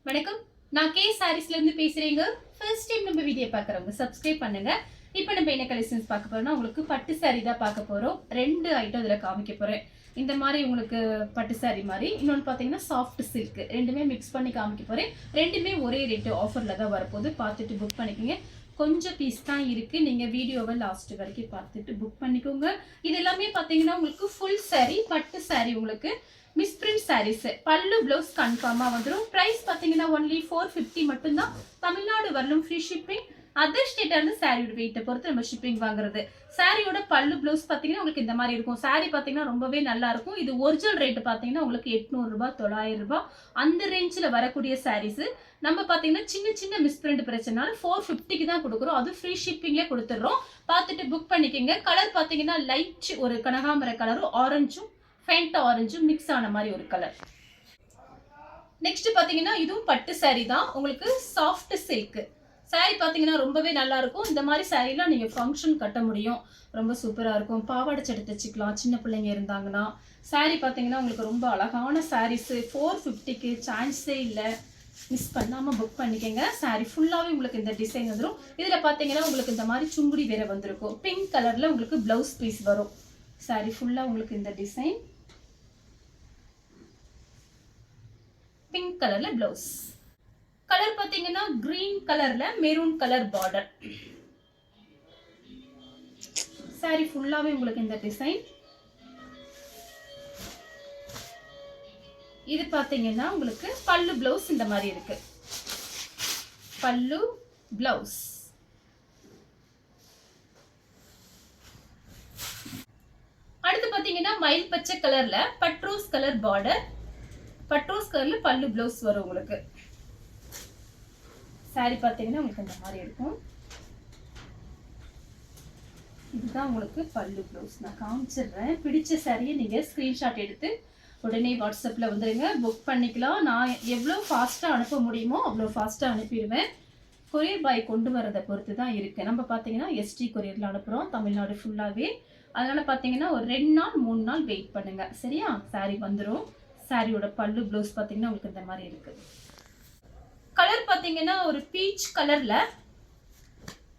வணக்கம். நான் கே சாரீஸ்ல இருந்து பேசுறேங்க. ஃபர்ஸ்ட் டைம் நம்ம வீடியோ பார்க்குறவங்க சப்ஸ்கிரைப் பண்ணுங்க. இப்போ நம்ம என்ன கலெக்ஷன்ஸ் பார்க்க போறோம்னா, உங்களுக்கு பட்டு சாரி தான் பார்க்க போறோம். 2 ஐட்டம் இதில் காமிக்க போறேன். இந்த மாதிரி உங்களுக்கு பட்டு சாரி மாதிரி, இன்னொன்று பார்த்தீங்கன்னா சாஃப்ட் சில்க், ரெண்டுமே மிக்ஸ் பண்ணி காமிக்க போறேன். ரெண்டுமே ஒரே ரேட்டு ஆஃபரில் தான் வரப்போகுது. பார்த்துட்டு புக் பண்ணிக்கோங்க. கொஞ்சம் பீஸ் தான் இருக்கு. நீங்க வீடியோவை லாஸ்ட் வரைக்கும் பார்த்துட்டு புக் பண்ணிக்கோங்க. இது எல்லாமே பார்த்தீங்கன்னா உங்களுக்கு ஃபுல் சாரி, பட்டு சாரி, உங்களுக்கு மிஸ் பிரிண்ட் சாரீஸ், பல்லு பிளவுஸ் கன்ஃபார்மா வந்துடும். பிரைஸ் பார்த்தீங்கன்னா ஒன்லி 450 மட்டும்தான். தமிழ்நாடு வரலும் ஃப்ரீ ஷிப்பிங். அதர் ஸ்டேட்டா இருந்து சாரியோட வெயிட்டை பொறுத்து நம்ம ஷிப்பிங் வாங்குறது. சாரியோட பல்லு பிளவுஸ் பார்த்தீங்கன்னா உங்களுக்கு இந்த மாதிரி இருக்கும். சாரி பார்த்தீங்கன்னா ரொம்பவே நல்லா இருக்கும். இது ஒரிஜினல் ரேட் பார்த்தீங்கன்னா உங்களுக்கு 800 ரூபாய் 900 ரூபாய் அந்த ரேஞ்சில் வரக்கூடிய சாரீஸ். நம்ம பார்த்தீங்கன்னா சின்ன சின்ன மிஸ் பிரிண்ட் பிரச்சனால 450க்கு தான் கொடுக்குறோம். அது ஃப்ரீ ஷிப்பிங்லேயே கொடுத்துட்றோம். பார்த்துட்டு புக் பண்ணிக்கோங்க. கலர் பார்த்தீங்கன்னா லைட் ஒரு கனகாம்பர கலரும் ஆரஞ்சும் ஃபேண்டா ஆரஞ்சும் மிக்ஸ் ஆன மாதிரி ஒரு கலர். நெக்ஸ்ட் பாத்தீங்கன்னா இதுவும் பட்டு சாரி தான். உங்களுக்கு சாஃப்ட் சில்க் சாரி பாத்தீங்கன்னா ரொம்பவே நல்லா இருக்கும். இந்த மாதிரி சாரிலாம் நீங்க ஃபங்க்ஷன் கட்ட முடியும். ரொம்ப சூப்பரா இருக்கும். பாவாடை சட்டை தச்சுக்கலாம் சின்ன பிள்ளைங்க இருந்தாங்கன்னா. சாரி பாத்தீங்கன்னா உங்களுக்கு ரொம்ப அழகான சாரீஸ். 450க்கு சான்ஸே இல்லை. மிஸ் பண்ணாம புக் பண்ணிக்கங்க. சாரி ஃபுல்லாவே உங்களுக்கு இந்த டிசைன் வந்துடும். இதுல பாத்தீங்கன்னா உங்களுக்கு இந்த மாதிரி சுங்குடி வேற வந்திருக்கும். பிங்க் கலர்ல உங்களுக்கு பிளவுஸ் பீஸ் வரும். சாரி ஃபுல்லா உங்களுக்கு இந்த டிசைன், பிங்க் கலர்ல பிளவுஸ். கலர் பாத்தீங்கன்னா கிரீன் கலர்ல மெரூன் கலர் பார்டர். சாரி ஃபுல்லாவே உங்களுக்கு இந்த டிசைன். இது பாத்தீங்கன்னா உங்களுக்கு பல்லு பிளவுஸ் இந்த மாதிரி இருக்கு. பல்லு பிளவுஸ். அடுத்து பாத்தீங்கன்னா மயில் பச்சை கலர்ல பட்ரோஸ் கலர் பார்டர். பட்ரோஸ் கலர்ல பல்லு பிளவுஸ் வரும் உங்களுக்கு. சாரி பாத்தீங்கன்னா உங்களுக்கு இந்த மாதிரி இருக்கும். இதுதான் உங்களுக்கு பல்லு பிளவுஸ். நான் காமிச்சிடுறேன். பிடிச்ச சாரியை நீங்க ஸ்கிரீன்ஷாட் எடுத்து உடனே வாட்ஸ்அப்ல வந்துருங்க. புக் பண்ணிக்கலாம். நான் எவ்வளோ ஃபாஸ்டா அனுப்ப முடியுமோ அவ்வளோ ஃபாஸ்டா அனுப்பிடுவேன். கொரியர் பாய் கொண்டு வரதை பொறுத்து தான் இருக்கு. நம்ம பாத்தீங்கன்னா எஸ்டி கொரியர்ல அனுப்புறோம் தமிழ்நாடு ஃபுல்லாவே. அதனால பாத்தீங்கன்னா ஒரு 2 நாள் 3 நாள் வெயிட் பண்ணுங்க. சரியா? சாரி வந்துடும். சாரியோட பல்லு பிளவுஸ் பாத்தீங்கன்னா உங்களுக்கு இந்த மாதிரி இருக்கு. கலர் பாத்தீங்கன்னா ஒரு பீச் கலர்ல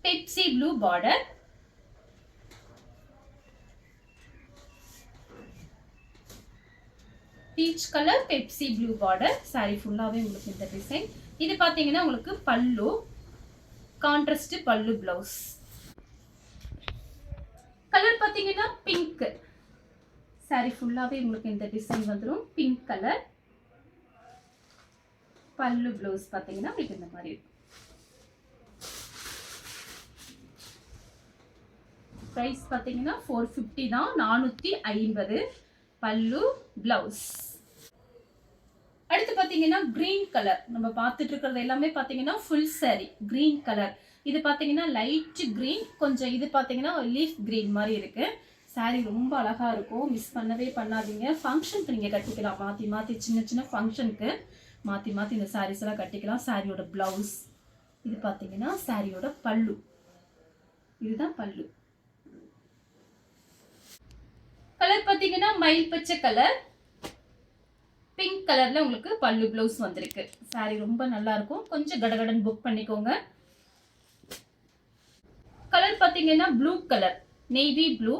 Pepsi blue border. Peach colour Pepsi blue border. Sorry ஃபுல்லாவே உங்களுக்கு இந்த டிசைன். இது பாத்தீங்கன்னா உங்களுக்கு பல்லு, கான்ட்ராஸ்ட் பல்லு பிளவுஸ். கலர் பாத்தீங்கன்னா பிங்க். சாரி ஃபுல்லாவே உங்களுக்கு இந்த டிசைன் வந்துடும். பிங்க் கலர் பல்லு பிளவுஸ் பாத்தீங்கன்னா உங்களுக்கு இந்த மாதிரி இருக்கும். பிரைஸ் பாத்தீங்கன்னா 450 தான். 450 பல்லு பிளவுஸ். அடுத்து பாத்தீங்கன்னா கிரீன் கலர். நம்ம பார்த்துட்டு இருக்கிறது எல்லாமே பாத்தீங்கன்னா ஃபுல் சாரி கிரீன் கலர். இது பாத்தீங்கன்னா லைட் கிரீன், கொஞ்சம் இது பாத்தீங்கன்னா லீஃப் கிரீன் மாதிரி இருக்கு. சாரி ரொம்ப அழகா இருக்கும். மிஸ் பண்ணவே பண்ணாதீங்க. ஃபங்க்ஷனுக்கு நீங்க கட்டிக்கலாம். மாத்தி மாத்தி சின்ன சின்ன ஃபங்க்ஷனுக்கு மாத்தி மாத்தி இந்த சாரீஸ் எல்லாம் கட்டிக்கலாம். சாரியோட பிளவுஸ். இது பாத்தீங்கன்னா சாரியோட பல்லு. இதுதான் பல்லு. கலர் பாத்தீங்கன்னா மயில் பச்சை கலர், பிங்க் கலர்ல உங்களுக்கு பல்லு பிளவுஸ் வந்திருக்கு. சாரி ரொம்ப நல்லா இருக்கும். கொஞ்சம் கடகடன் புக் பண்ணிக்கோங்க. கலர் பாத்தீங்கன்னா blue colour, navy blue,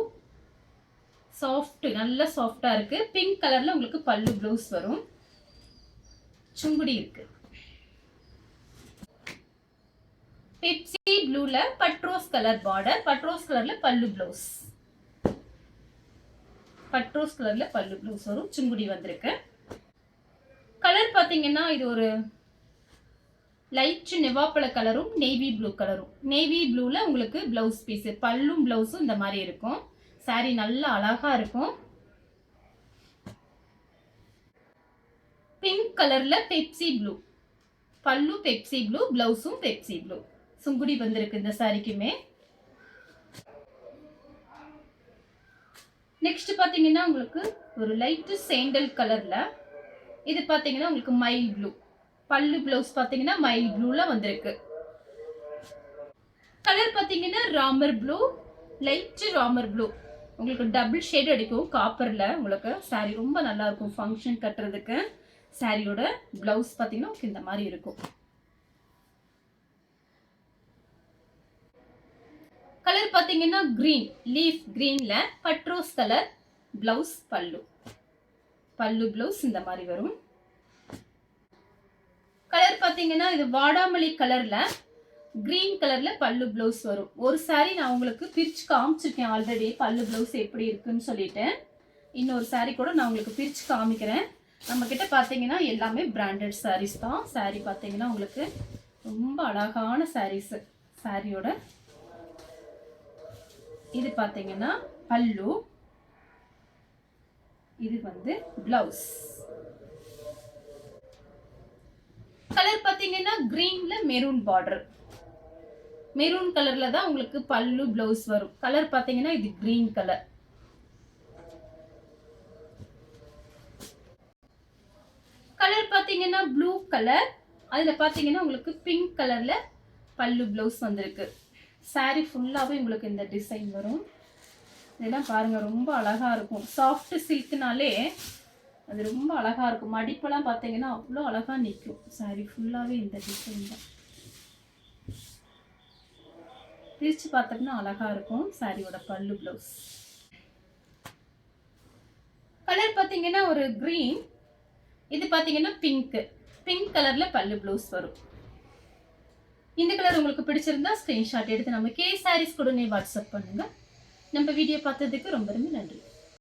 soft, நல்ல சாஃப்டா இருக்கு. பிங்க் கலர்ல உங்களுக்கு பல்லு பிளவுஸ் வரும். சுங்குடி இருக்கு. பெப்சி ப்ளூல பட்ரோஸ் கலர் பார்டர். பட்ரோஸ் கலர்ல பல்லு பிளவுஸ். பட்ரோஸ் கலர்ல பல்லு பிளவுஸ் வரும். சுங்குடி வந்திருக்கு. கலர் பாத்தீங்கன்னா இது ஒரு லைட் நெவாப்பழ கலரும் நேவி ப்ளூ கலரும். நேவி ப்ளூல உங்களுக்கு பிளவுஸ் பீஸ், பல்லும் பிளவுஸும் இந்த மாதிரி இருக்கும். சாரி நல்லா அழகா இருக்கும். பிங்க் கலர்ல பெப்சி ப்ளூ, பல்லு பெப்சி ப்ளூ, பிளவுஸும் பெப்சி ப்ளூ. சுங்குடி வந்திருக்கு இந்த சாரிக்குமே. நெக்ஸ்ட் பாத்தீங்கன்னா உங்களுக்கு ஒரு லைட் சேண்டல் கலர்ல, இது பாத்தீங்கன்னா உங்களுக்கு மயில் ப்ளூ. பல்லு பிளவுஸ் பாத்தீங்கன்னா மயில் ப்ளூல வந்திருக்கு. கலர் பாத்தீங்கன்னா Ramar blue, light Ramar blue. உங்களுக்கு டபுள் ஷேட் அடிக்கும் காப்பர்ல. உங்களுக்கு சாரி ரொம்ப நல்லா இருக்கும் ஃபங்க்ஷன் கட்டுறதுக்கு. சாரியோட பிளவுஸ் பார்த்தீங்கன்னா உங்களுக்கு இந்த மாதிரி இருக்கும். கலர் பார்த்தீங்கன்னா கிரீன், லீஃப் கிரீன்ல பட்ரோஸ் கலர் பிளவுஸ், பல்லு பிளவுஸ் இந்த மாதிரி வரும். கலர் பார்த்தீங்கன்னா இது வாடாமல்லி கலர்ல கிரீன் கலர்ல பல்லு பிளவுஸ் வரும். ஒரு சாரி நான் உங்களுக்கு பிரிச்சு காமிச்சிருக்கேன் ஆல்ரெடி, பல்லு பிளவுஸ் எப்படி இருக்குன்னு சொல்லிட்டு. இன்னொரு சாரி கூட நான் உங்களுக்கு பிரிச்சு காமிக்கிறேன். நம்ம கிட்ட பார்த்தீங்கன்னா எல்லாமே பிராண்டட் சாரீஸ் தான். சாரி பார்த்தீங்கன்னா உங்களுக்கு ரொம்ப அழகான சாரீஸ். சாரியோட இது பார்த்தீங்கன்னா பல்லு, இது வந்து பிளவுஸ். கலர் பார்த்தீங்கன்னா கிரீன்ல மெரூன் பார்டர், மெரூன் கலர்ல தான் உங்களுக்கு பல்லு பிளவுஸ் வரும். கலர் பார்த்தீங்கன்னா இது கிரீன் கலர். கலர் பார்த்தீங்கன்னா ப்ளூ கலர், அதுல பார்த்தீங்கன்னா உங்களுக்கு பிங்க் கலர்ல பல்லு பிளவுஸ் வந்திருக்கு. சாரி ஃபுல்லாவே உங்களுக்கு இந்த டிசைன் வரும். இதெல்லாம் பாருங்க ரொம்ப அழகா இருக்கும். சாஃப்ட் சில்க்னாலே அது ரொம்ப அழகா இருக்கும். மடிப்பெல்லாம் பார்த்தீங்கன்னா அவ்வளோ அழகா நிற்கும். சாரி ஃபுல்லாவே இந்த டிசைன் தான். பிரிச்சு பார்த்தோம்னா அழகா இருக்கும் சாரியோட பல்லு பிளவுஸ். கலர் பார்த்தீங்கன்னா ஒரு கிரீன், இது பார்த்தீங்கன்னா பிங்க் கலர்ல பல்லு பிளவுஸ் வரும். இந்த கலர் உங்களுக்கு பிடிச்சிருந்தா ஸ்கிரீன்ஷாட் எடுத்து நம்ம கே சாரீஸ் கூட வாட்ஸ்அப் பண்ணுங்க. நம்ம வீடியோ பார்த்ததுக்கு ரொம்ப ரொம்ப நன்றி.